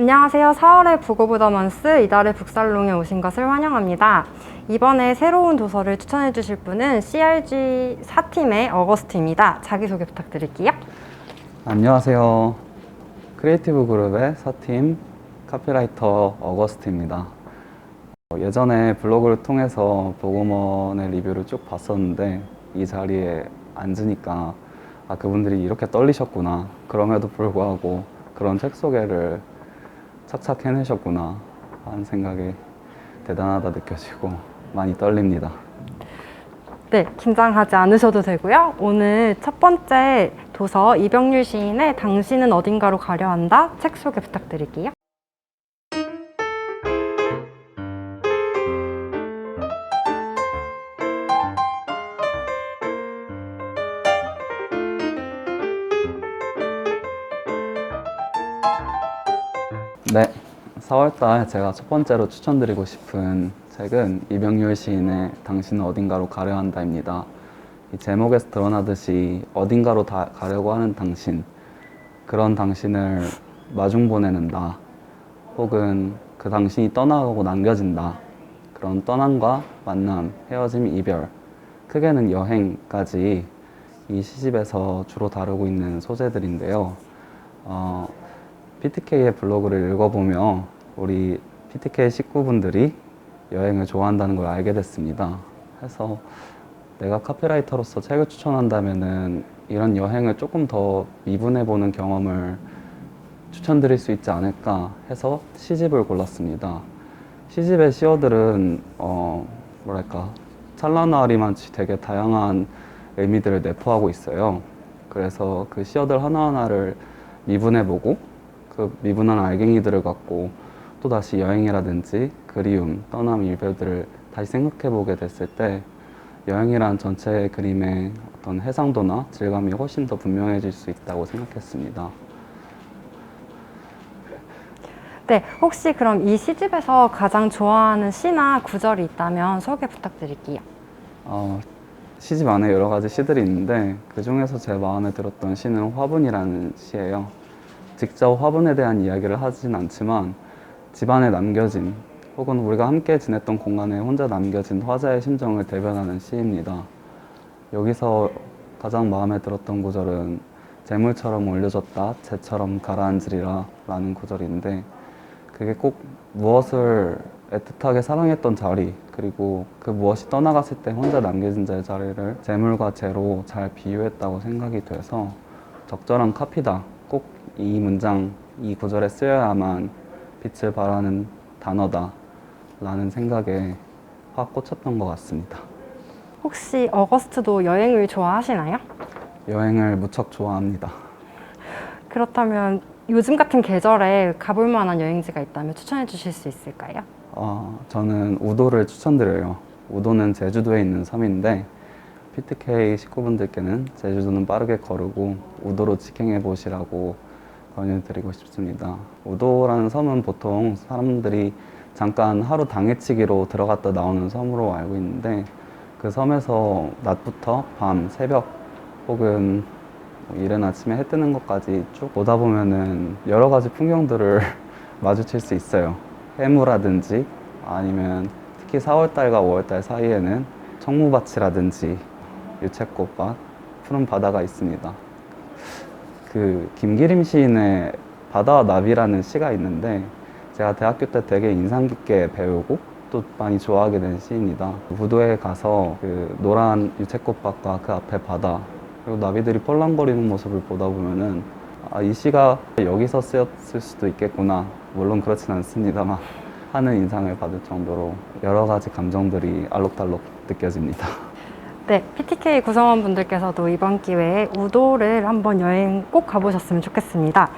안녕하세요. 4월의 북 오브 더 먼스 이달의 북살롱에 오신 것을 환영합니다. 이번에 새로운 도서를 추천해 주실 분은 CRG 4팀의 어거스트입니다. 자기소개 부탁드릴게요. 안녕하세요. 크리에이티브 그룹의 4팀 카피라이터 어거스트입니다. 예전에 블로그를 통해서 보고먼의 리뷰를 쭉 봤었는데 이 자리에 앉으니까 그분들이 이렇게 떨리셨구나. 그럼에도 불구하고 그런 책 소개를 착착 해내셨구나 하는 생각에 대단하다 느껴지고 많이 떨립니다. 네, 긴장하지 않으셔도 되고요. 오늘 첫 번째 도서 이병률 시인의 당신은 어딘가로 가려 한다 책 소개 부탁드릴게요. 네, 4월달 제가 첫 번째로 추천드리고 싶은 책은 이병률 시인의 당신은 어딘가로 가려 한다입니다. 이 제목에서 드러나듯이 어딘가로 가려고 하는 당신, 그런 당신을 마중 보내는 나, 혹은 그 당신이 떠나가고 남겨진다. 그런 떠남과 만남, 헤어짐, 이별, 크게는 여행까지 이 시집에서 주로 다루고 있는 소재들인데요. PTK의 블로그를 읽어보며 우리 PTK 식구분들이 여행을 좋아한다는 걸 알게 됐습니다. 그래서 내가 카피라이터로서 책을 추천한다면은 이런 여행을 조금 더 미분해보는 경험을 추천드릴 수 있지 않을까 해서 시집을 골랐습니다. 시집의 시어들은 뭐랄까 찰나나리만치 되게 다양한 의미들을 내포하고 있어요. 그래서 그 시어들 하나하나를 미분해보고 그 미분한 알갱이들을 갖고 또다시 여행이라든지 그리움, 떠남, 이별들을 다시 생각해보게 됐을 때 여행이란 전체 그림의 어떤 해상도나 질감이 훨씬 더 분명해질 수 있다고 생각했습니다. 네, 혹시 그럼 이 시집에서 가장 좋아하는 시나 구절이 있다면 소개 부탁드릴게요. 시집 안에 여러 가지 시들이 있는데 그 중에서 제 마음에 들었던 시는 화분이라는 시예요. 직접 화분에 대한 이야기를 하진 않지만 집안에 남겨진 혹은 우리가 함께 지냈던 공간에 혼자 남겨진 화자의 심정을 대변하는 시입니다. 여기서 가장 마음에 들었던 구절은 재물처럼 올려졌다 재처럼 가라앉으리라 라는 구절인데 그게 꼭 무엇을 애틋하게 사랑했던 자리 그리고 그 무엇이 떠나갔을 때 혼자 남겨진 자의 자리를 재물과 재로 잘 비유했다고 생각이 돼서 적절한 카피다. 꼭 이 문장, 이 구절에 쓰여야만 빛을 발하는 단어다 라는 생각에 확 꽂혔던 것 같습니다. 혹시 어거스트도 여행을 좋아하시나요? 여행을 무척 좋아합니다. 그렇다면 요즘 같은 계절에 가볼 만한 여행지가 있다면 추천해 주실 수 있을까요? 저는 우도를 추천드려요. 우도는 제주도에 있는 섬인데 PTK 식구분들께는 제주도는 빠르게 거르고 우도로 직행해 보시라고 권유드리고 싶습니다. 우도라는 섬은 보통 사람들이 잠깐 하루 당해치기로 들어갔다 나오는 섬으로 알고 있는데 그 섬에서 낮부터 밤, 새벽 혹은 이른 아침에 해 뜨는 것까지 쭉 보다 보면은 여러 가지 풍경들을 마주칠 수 있어요. 해무라든지 아니면 특히 4월달과 5월달 사이에는 청무밭이라든지 유채꽃밭, 푸른 바다가 있습니다. 그 김기림 시인의 바다와 나비라는 시가 있는데 제가 대학교 때 되게 인상 깊게 배우고 또 많이 좋아하게 된 시입니다. 우도에 가서 그 노란 유채꽃밭과 그 앞에 바다 그리고 나비들이 펄랑거리는 모습을 보다 보면은 이 시가 여기서 쓰였을 수도 있겠구나 물론 그렇진 않습니다만 하는 인상을 받을 정도로 여러 가지 감정들이 알록달록 느껴집니다. 네, PTK 구성원분들께서도 이번 기회에 우도를 한번 여행 꼭 가보셨으면 좋겠습니다.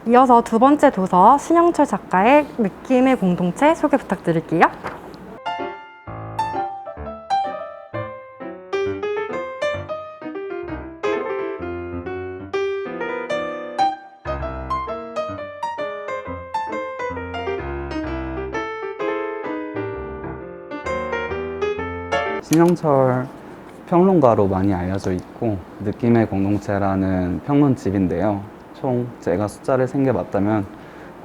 이어서 두 번째 도서 신영철 작가의 느낌의 공동체 소개 부탁드릴게요. 신영철 평론가로 많이 알려져 있고 느낌의 공동체라는 평론집인데요. 총 제가 숫자를 센 게 맞다면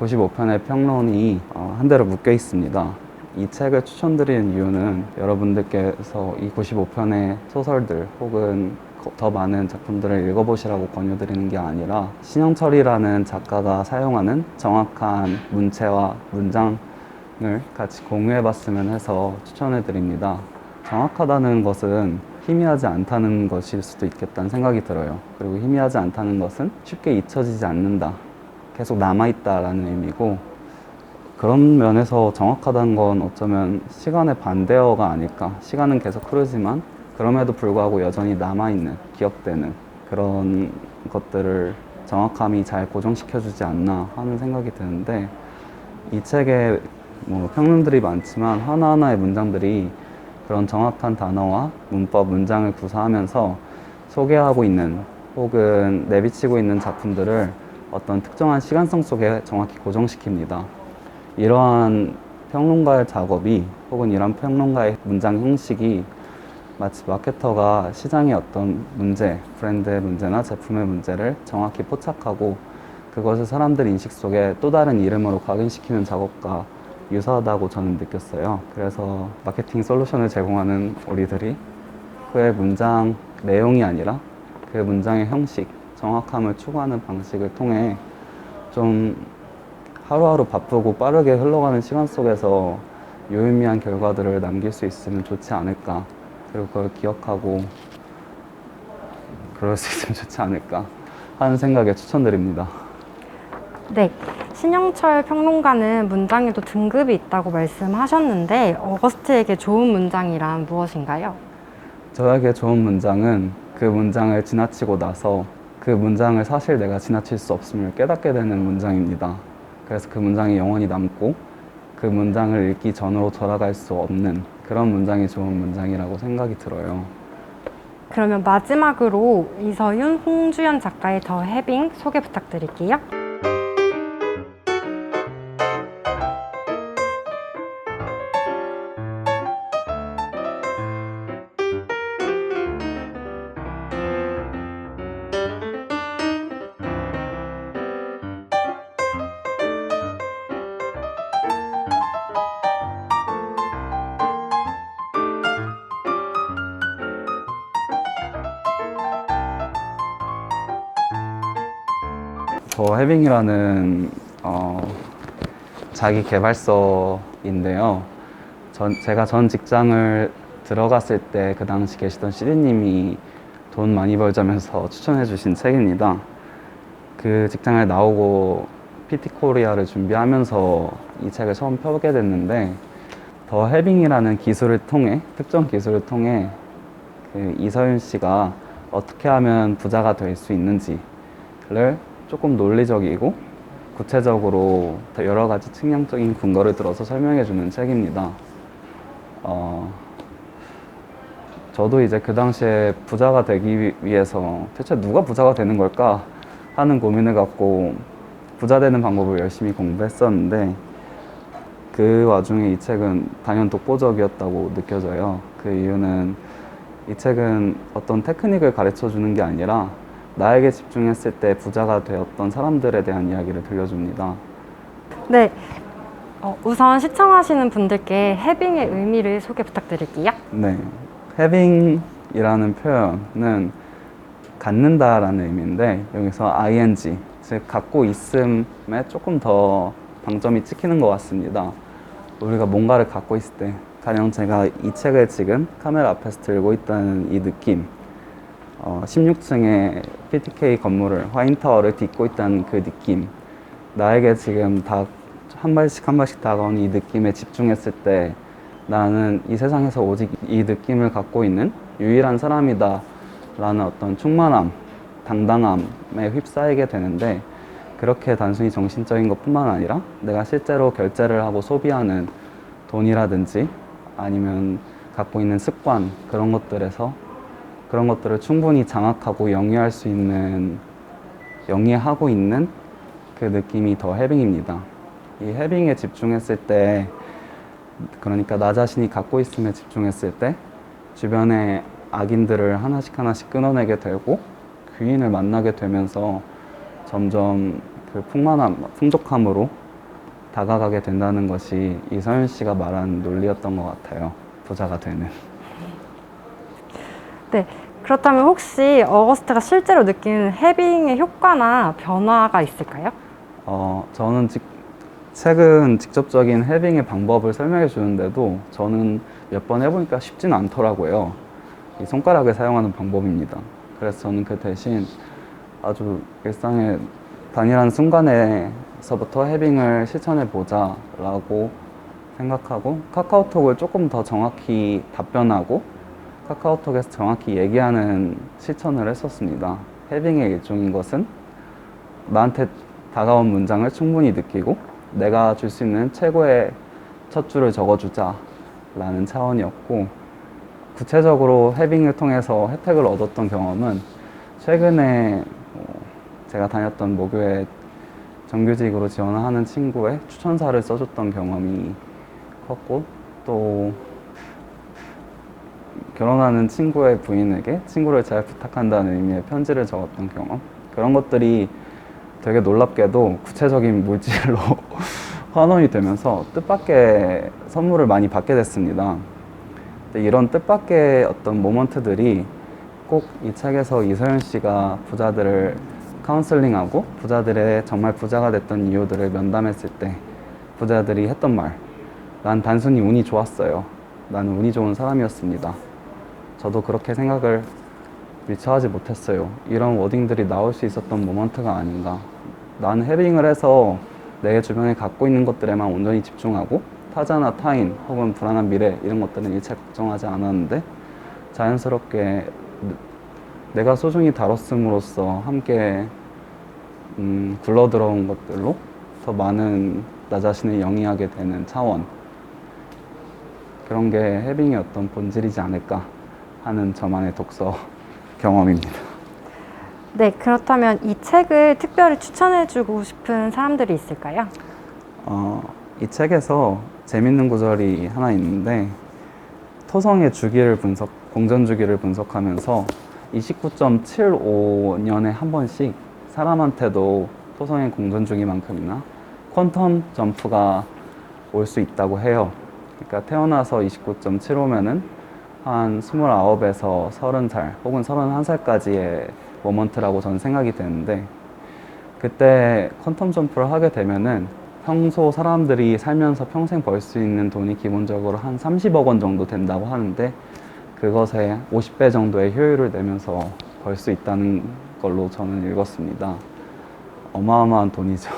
95편의 평론이 한 대로 묶여 있습니다. 이 책을 추천드리는 이유는 여러분들께서 이 95편의 소설들 혹은 더 많은 작품들을 읽어보시라고 권유드리는 게 아니라 신영철이라는 작가가 사용하는 정확한 문체와 문장을 같이 공유해봤으면 해서 추천해드립니다. 정확하다는 것은 희미하지 않다는 것일 수도 있겠다는 생각이 들어요. 그리고 희미하지 않다는 것은 쉽게 잊혀지지 않는다, 계속 남아있다라는 의미고, 그런 면에서 정확하다는 건 어쩌면 시간의 반대어가 아닐까. 시간은 계속 흐르지만 그럼에도 불구하고 여전히 남아있는, 기억되는 그런 것들을 정확함이 잘 고정시켜주지 않나 하는 생각이 드는데, 이 책에 평론들이 많지만 하나하나의 문장들이 그런 정확한 단어와 문법, 문장을 구사하면서 소개하고 있는 혹은 내비치고 있는 작품들을 어떤 특정한 시간성 속에 정확히 고정시킵니다. 이러한 평론가의 작업이 혹은 이런 평론가의 문장 형식이 마치 마케터가 시장의 어떤 문제, 브랜드의 문제나 제품의 문제를 정확히 포착하고 그것을 사람들 인식 속에 또 다른 이름으로 각인시키는 작업과 유사하다고 저는 느꼈어요. 그래서 마케팅 솔루션을 제공하는 우리들이 그의 문장 내용이 아니라 그 문장의 형식, 정확함을 추구하는 방식을 통해 좀 하루하루 바쁘고 빠르게 흘러가는 시간 속에서 유의미한 결과들을 남길 수 있으면 좋지 않을까. 그리고 그걸 기억하고 그럴 수 있으면 좋지 않을까 하는 생각에 추천드립니다. 네, 신영철 평론가는 문장에도 등급이 있다고 말씀하셨는데 어거스트에게 좋은 문장이란 무엇인가요? 저에게 좋은 문장은 그 문장을 지나치고 나서 그 문장을 사실 내가 지나칠 수 없음을 깨닫게 되는 문장입니다. 그래서 그 문장이 영원히 남고 그 문장을 읽기 전으로 돌아갈 수 없는 그런 문장이 좋은 문장이라고 생각이 들어요. 그러면 마지막으로 이서윤, 홍주연 작가의 더 해빙 소개 부탁드릴게요. 더 해빙이라는 자기 개발서인데요. 제가 전 직장을 들어갔을 때 그 당시 계시던 CD님이 돈 많이 벌자면서 추천해 주신 책입니다. 그 직장을 나오고 PT코리아를 준비하면서 이 책을 처음 펴게 됐는데, 더 해빙이라는 기술을 통해, 특정 기술을 통해 그 이서윤 씨가 어떻게 하면 부자가 될 수 있는지를 조금 논리적이고 구체적으로 여러 가지 측량적인 근거를 들어서 설명해 주는 책입니다. 저도 이제 그 당시에 부자가 되기 위해서 대체 누가 부자가 되는 걸까 하는 고민을 갖고 부자 되는 방법을 열심히 공부했었는데, 그 와중에 이 책은 단연 독보적이었다고 느껴져요. 그 이유는 이 책은 어떤 테크닉을 가르쳐 주는 게 아니라 나에게 집중했을 때 부자가 되었던 사람들에 대한 이야기를 들려줍니다. 네, 우선 시청하시는 분들께 해빙의 의미를 소개 부탁드릴게요. 네, having이라는 표현은 갖는다라는 의미인데, 여기서 ing, 즉 갖고 있음에 조금 더 방점이 찍히는 것 같습니다. 우리가 뭔가를 갖고 있을 때, 가령 제가 이 책을 지금 카메라 앞에서 들고 있다는 이 느낌, 16층의 PTK 건물을, 화인타워를 딛고 있다는 그 느낌, 나에게 지금 다 한 발씩 한 발씩 다가오는 이 느낌에 집중했을 때 나는 이 세상에서 오직 이 느낌을 갖고 있는 유일한 사람이다 라는 어떤 충만함, 당당함에 휩싸이게 되는데, 그렇게 단순히 정신적인 것뿐만 아니라 내가 실제로 결제를 하고 소비하는 돈이라든지 아니면 갖고 있는 습관, 그런 것들에서 그런 것들을 충분히 장악하고 영위하고 있는 그 느낌이 더 해빙입니다. 이 해빙에 집중했을 때, 그러니까 나 자신이 갖고 있음에 집중했을 때 주변의 악인들을 하나씩 하나씩 끊어내게 되고 귀인을 만나게 되면서 점점 그 풍족함으로 다가가게 된다는 것이 이서윤 씨가 말한 논리였던 것 같아요. 부자가 되는. 네. 그렇다면 혹시 어거스트가 실제로 느끼는 해빙의 효과나 변화가 있을까요? 저는 최근 직접적인 해빙의 방법을 설명해 주는데도 저는 몇 번 해보니까 쉽지는 않더라고요. 이 손가락을 사용하는 방법입니다. 그래서 저는 그 대신 아주 일상의 단일한 순간에서부터 해빙을 실천해 보자 라고 생각하고 카카오톡을 조금 더 정확히 답변하고 카카오톡에서 정확히 얘기하는 실천을 했었습니다. 해빙의 일종인 것은 나한테 다가온 문장을 충분히 느끼고 내가 줄 수 있는 최고의 첫 줄을 적어주자 라는 차원이었고, 구체적으로 해빙을 통해서 혜택을 얻었던 경험은 최근에 제가 다녔던 모교에 정규직으로 지원하는 친구의 추천사를 써줬던 경험이 컸고, 또 결혼하는 친구의 부인에게 친구를 잘 부탁한다는 의미의 편지를 적었던 경험, 그런 것들이 되게 놀랍게도 구체적인 물질로 환원이 되면서 뜻밖의 선물을 많이 받게 됐습니다. 근데 이런 뜻밖의 어떤 모먼트들이 꼭 이 책에서 이서윤 씨가 부자들을 카운슬링하고 부자들의 정말 부자가 됐던 이유들을 면담했을 때 부자들이 했던 말, 난 단순히 운이 좋았어요. 나는 운이 좋은 사람이었습니다. 저도 그렇게 생각을 미처 하지 못했어요. 이런 워딩들이 나올 수 있었던 모먼트가 아닌가. 나는 해빙을 해서 내 주변에 갖고 있는 것들에만 온전히 집중하고 타자나 타인 혹은 불안한 미래 이런 것들은 일체 걱정하지 않았는데 자연스럽게 내가 소중히 다뤘음으로써 함께 굴러들어온 것들로 더 많은 나 자신을 영위하게 되는 차원, 그런 게 해빙의 어떤 본질이지 않을까 하는 저만의 독서 경험입니다. 네, 그렇다면 이 책을 특별히 추천해주고 싶은 사람들이 있을까요? 이 책에서 재밌는 구절이 하나 있는데, 토성의 주기를 공전 주기를 분석하면서 29.75년에 한 번씩 사람한테도 토성의 공전 주기만큼이나 퀀텀 점프가 올 수 있다고 해요. 그러니까 태어나서 29.75면은 한 29에서 30살 혹은 31살까지의 모먼트라고 저는 생각이 되는데, 그때 퀀텀 점프를 하게 되면은 평소 사람들이 살면서 평생 벌 수 있는 돈이 기본적으로 한 30억 원 정도 된다고 하는데, 그것에 50배 정도의 효율을 내면서 벌 수 있다는 걸로 저는 읽었습니다. 어마어마한 돈이죠.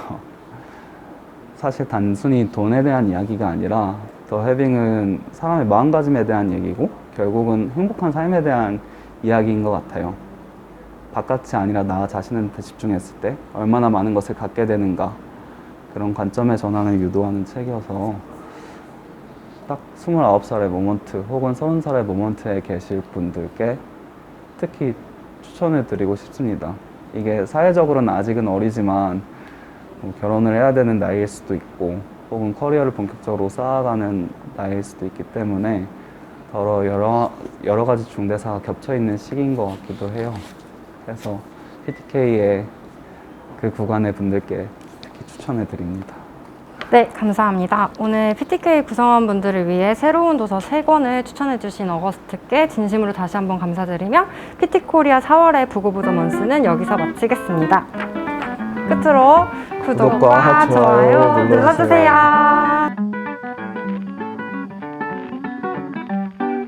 사실 단순히 돈에 대한 이야기가 아니라 더 해빙은 사람의 마음가짐에 대한 얘기고 결국은 행복한 삶에 대한 이야기인 것 같아요. 바깥이 아니라 나 자신한테 집중했을 때 얼마나 많은 것을 갖게 되는가, 그런 관점의 전환을 유도하는 책이어서 딱 29살의 모먼트 혹은 30살의 모먼트에 계실 분들께 특히 추천을 드리고 싶습니다. 이게 사회적으로는 아직은 어리지만 결혼을 해야 되는 나이일 수도 있고 혹은 커리어를 본격적으로 쌓아가는 나이일 수도 있기 때문에 여러 가지 중대사가 겹쳐있는 시기인 것 같기도 해요. 그래서 PTK의 그 구간의 분들께 특히 추천해 드립니다. 네, 감사합니다. 오늘 PTK 구성원분들을 위해 새로운 도서 3권을 추천해주신 어거스트께 진심으로 다시 한번 감사드리며 PT코리아 4월의 부고부더먼스는 여기서 마치겠습니다. 끝으로 구독과 좋아요 눌러주세요.